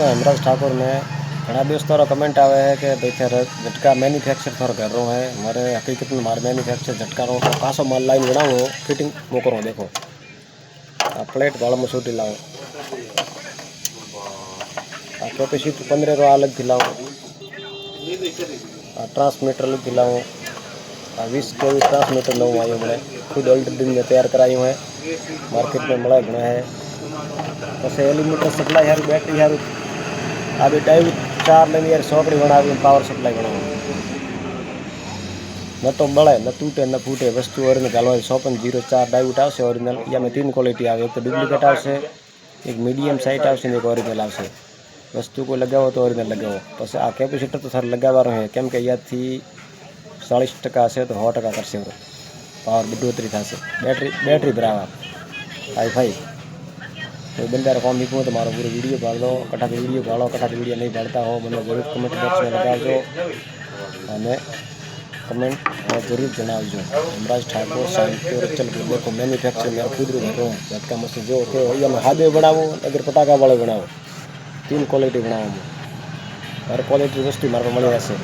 दोस्तों हेमराज ठाकुर ने घना दोस्तों कमेंट आवे है कि भाई थे झटका मैन्युफैक्चर थोड़ा कर रहा है मारे हकीकत में मारे मैन्युफैक्चर झटका रो तो कासो माल लाइन बनाओ फिटिंग वो करो देखो आ प्लेट गाड़ा में सूटी लाओ आ कैपेसिटी 15 रो अलग थी लाओ आ ट्रांसमीटर अलग थी लाओ आ 20 के ट्रांसमीटर नव आयो मैंने खुद ऑल्टर में तैयार करायो है मार्केट में મળે ઘણા है પછી એલિમેન્ટર સપ્લાય यार बैटरी यार आ भी डायोड 4 लेनी यार सोकड़ी बनावी पावर सप्लाई बनाओ न तो बड़े न टूटे न फूटे वस्तु ओरिजिनल गालवा 104 डायोड आवशे ओरिजिनल या में 3 क्वालिटी आवे एक तो डुप्लिकेट आवशे एक मीडियम साइज आवशे ने एक ओरिजिनल आवशे वस्तु को लगावो तो ओरिजिनल लगावो पछी आ कैपेसिटर तो सर लगावવાનો है केम के याथी 40% हशे तो 100% करशे पावर बढ़ोतरी थशे बैटरी भरावा हाई कोई बंदा कॉम मीकूँ तो मारो पूरी वीडियो भाग लो कटा की वीडियो भाड़ो कटा की वीडियो नहीं भाड़ता हो मैंने जरूर कमेंट बॉक्स में लगावजो अने कमेंट जरूर जणावजो हेमराज ठाकुर शांतिपुर चलपुर देखो मैन्युफैक्चर मेरा खुद रू घर है झटका मशीन जो के या मैं हादे बनावो अगर पटाका वाले बनावो 3 क्वालिटी बनावो हर क्वालिटी वस्तु मारे मळी जशे।